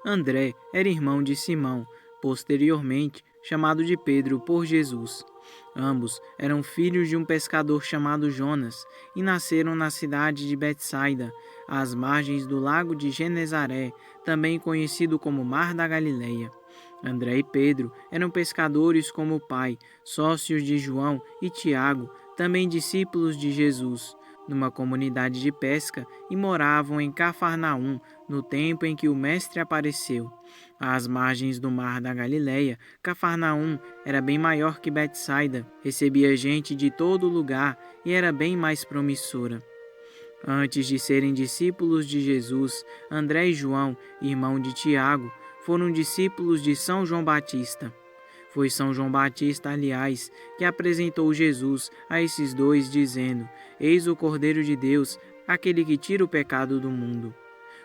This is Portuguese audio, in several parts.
André era irmão de Simão, posteriormente chamado de Pedro por Jesus. Ambos eram filhos de um pescador chamado Jonas e nasceram na cidade de Betsaida, às margens do lago de Genezaré, também conhecido como Mar da Galileia. André e Pedro eram pescadores como o pai, sócios de João e Tiago, também discípulos de Jesus, numa comunidade de pesca, e moravam em Cafarnaum no tempo em que o Mestre apareceu. Às margens do Mar da Galileia, Cafarnaum era bem maior que Betsaida, recebia gente de todo lugar e era bem mais promissora. Antes de serem discípulos de Jesus, André e João, irmão de Tiago, foram discípulos de São João Batista. Foi São João Batista, aliás, que apresentou Jesus a esses dois, dizendo: Eis o Cordeiro de Deus, aquele que tira o pecado do mundo.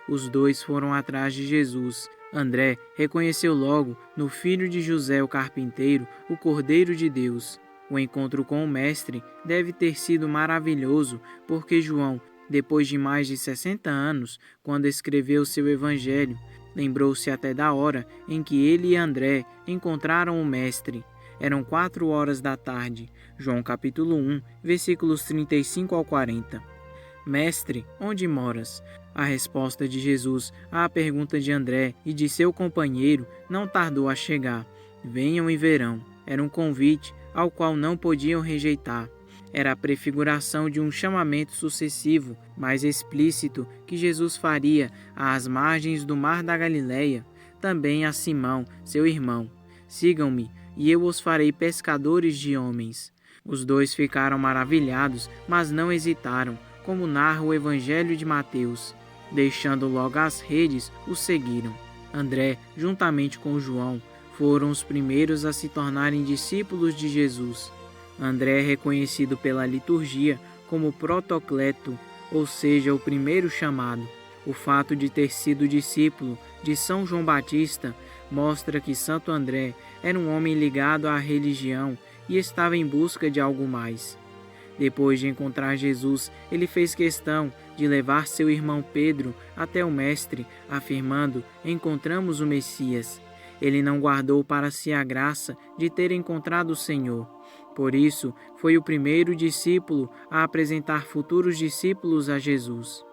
Os dois foram atrás de Jesus. André reconheceu logo, no filho de José o carpinteiro, o Cordeiro de Deus. O encontro com o Mestre deve ter sido maravilhoso, porque João, depois de mais de 60 anos, quando escreveu seu Evangelho, lembrou-se até da hora em que ele e André encontraram o Mestre. Eram 4 horas da tarde. João capítulo 1, versículos 35 ao 40. Mestre, onde moras? A resposta de Jesus à pergunta de André e de seu companheiro não tardou a chegar. Venham e verão. Era um convite ao qual não podiam rejeitar. Era a prefiguração de um chamamento sucessivo, mais explícito, que Jesus faria às margens do Mar da Galileia, também a Simão, seu irmão. Sigam-me, e eu os farei pescadores de homens. Os dois ficaram maravilhados, mas não hesitaram, como narra o Evangelho de Mateus. Deixando logo as redes, os seguiram. André, juntamente com João, foram os primeiros a se tornarem discípulos de Jesus. André é reconhecido pela liturgia como protocleto, ou seja, o primeiro chamado. O fato de ter sido discípulo de São João Batista mostra que Santo André era um homem ligado à religião e estava em busca de algo mais. Depois de encontrar Jesus, ele fez questão de levar seu irmão Pedro até o Mestre, afirmando: encontramos o Messias. Ele não guardou para si a graça de ter encontrado o Senhor. Por isso, foi o primeiro discípulo a apresentar futuros discípulos a Jesus.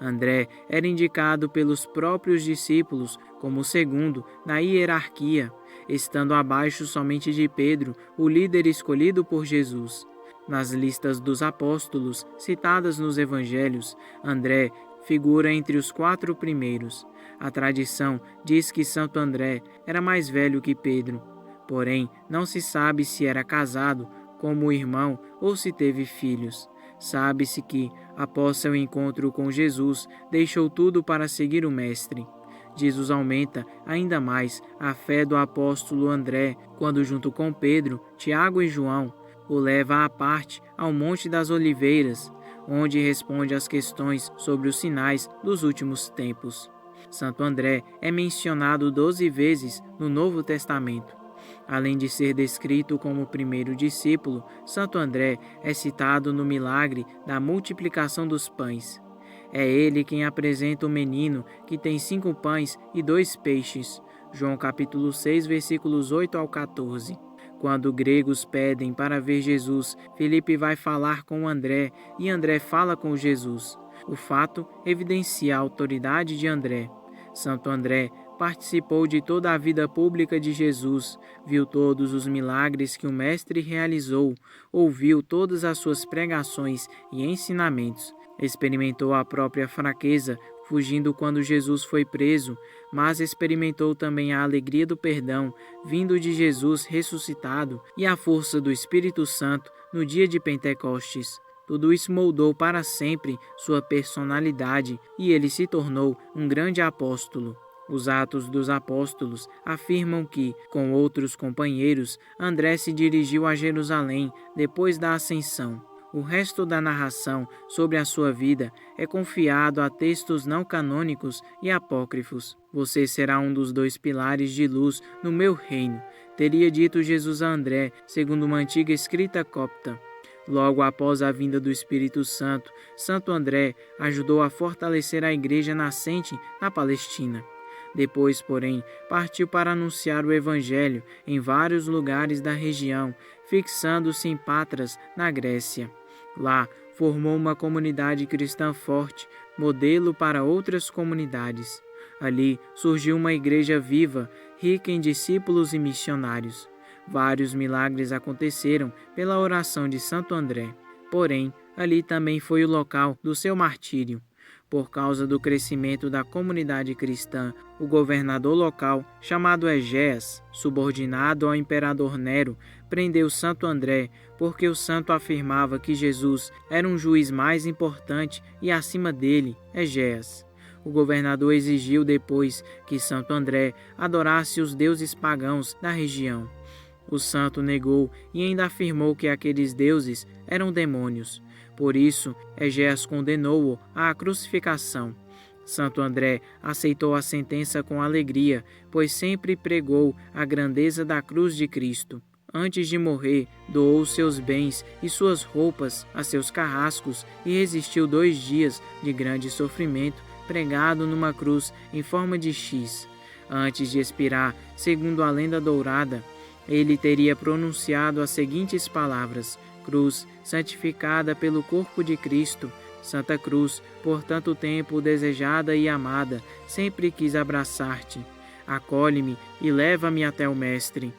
André era indicado pelos próprios discípulos como o segundo na hierarquia, estando abaixo somente de Pedro, o líder escolhido por Jesus. Nas listas dos apóstolos citadas nos evangelhos, André figura entre os 4 primeiros. A tradição diz que Santo André era mais velho que Pedro. Porém, não se sabe se era casado como irmão ou se teve filhos. Sabe-se que, após seu encontro com Jesus, deixou tudo para seguir o Mestre. Jesus aumenta ainda mais a fé do apóstolo André, quando junto com Pedro, Tiago e João, o leva à parte ao Monte das Oliveiras, onde responde às questões sobre os sinais dos últimos tempos. Santo André é mencionado 12 vezes no Novo Testamento. Além de ser descrito como o primeiro discípulo, Santo André é citado no milagre da multiplicação dos pães. É ele quem apresenta o menino que tem 5 pães e 2 peixes. João capítulo 6, versículos 8 ao 14. Quando gregos pedem para ver Jesus, Filipe vai falar com André e André fala com Jesus. O fato evidencia a autoridade de André. Santo André participou de toda a vida pública de Jesus, viu todos os milagres que o Mestre realizou, ouviu todas as suas pregações e ensinamentos, experimentou a própria fraqueza, fugindo quando Jesus foi preso, mas experimentou também a alegria do perdão, vindo de Jesus ressuscitado, e a força do Espírito Santo no dia de Pentecostes. Tudo isso moldou para sempre sua personalidade e ele se tornou um grande apóstolo. Os Atos dos Apóstolos afirmam que, com outros companheiros, André se dirigiu a Jerusalém depois da ascensão. O resto da narração sobre a sua vida é confiado a textos não canônicos e apócrifos. Você será um dos 2 pilares de luz no meu reino, teria dito Jesus a André, segundo uma antiga escrita copta. Logo após a vinda do Espírito Santo, Santo André ajudou a fortalecer a igreja nascente na Palestina. Depois, porém, partiu para anunciar o Evangelho em vários lugares da região, fixando-se em Patras, na Grécia. Lá, formou uma comunidade cristã forte, modelo para outras comunidades. Ali surgiu uma igreja viva, rica em discípulos e missionários. Vários milagres aconteceram pela oração de Santo André. Porém, ali também foi o local do seu martírio. Por causa do crescimento da comunidade cristã, o governador local, chamado Egéas, subordinado ao imperador Nero, prendeu Santo André, porque o santo afirmava que Jesus era um juiz mais importante e acima dele, Egéas. O governador exigiu depois que Santo André adorasse os deuses pagãos da região. O santo negou e ainda afirmou que aqueles deuses eram demônios. Por isso, Egéas condenou-o à crucificação. Santo André aceitou a sentença com alegria, pois sempre pregou a grandeza da cruz de Cristo. Antes de morrer, doou seus bens e suas roupas a seus carrascos e resistiu 2 dias de grande sofrimento, pregado numa cruz em forma de X. Antes de expirar, segundo a lenda dourada, ele teria pronunciado as seguintes palavras: Cruz, santificada pelo corpo de Cristo, Santa Cruz, por tanto tempo desejada e amada, sempre quis abraçar-te. Acolhe-me e leva-me até o Mestre.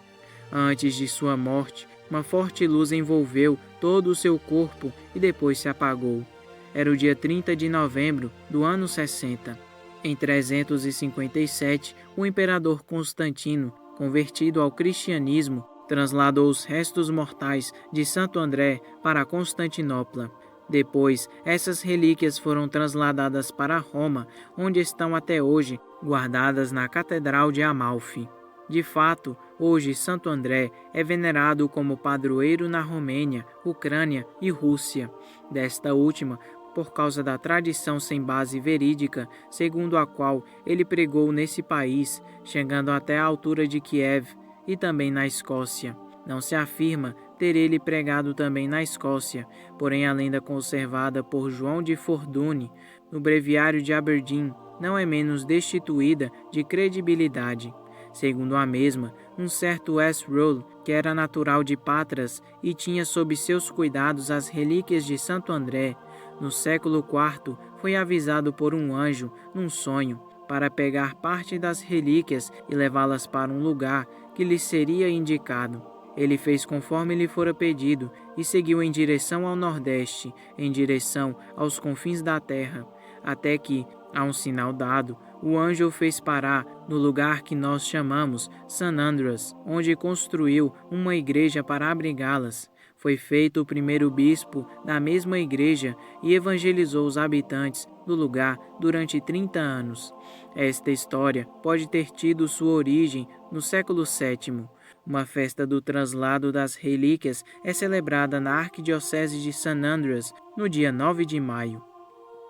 Antes de sua morte, uma forte luz envolveu todo o seu corpo e depois se apagou. Era o dia 30 de novembro do ano 60. Em 357, o imperador Constantino, convertido ao cristianismo, transladou os restos mortais de Santo André para Constantinopla. Depois, essas relíquias foram transladadas para Roma, onde estão até hoje, guardadas na Catedral de Amalfi. De fato, hoje Santo André é venerado como padroeiro na Romênia, Ucrânia e Rússia. Desta última, por causa da tradição sem base verídica, segundo a qual ele pregou nesse país, chegando até a altura de Kiev, e também na Escócia. Não se afirma ter ele pregado também na Escócia, porém a lenda conservada por João de Fordune, no Breviário de Aberdeen, não é menos destituída de credibilidade. Segundo a mesma, um certo S. Rolle, que era natural de Patras e tinha sob seus cuidados as relíquias de Santo André, no século IV foi avisado por um anjo, num sonho, para pegar parte das relíquias e levá-las para um lugar que lhe seria indicado. Ele fez conforme lhe fora pedido e seguiu em direção ao nordeste, em direção aos confins da terra, até que, a um sinal dado, o anjo o fez parar no lugar que nós chamamos San Andreas, onde construiu uma igreja para abrigá-las. Foi feito o primeiro bispo da mesma igreja e evangelizou os habitantes do lugar durante 30 anos. Esta história pode ter tido sua origem no século VII. Uma festa do translado das relíquias é celebrada na Arquidiocese de San Andreas no dia 9 de maio.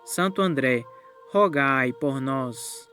Santo André, rogai por nós.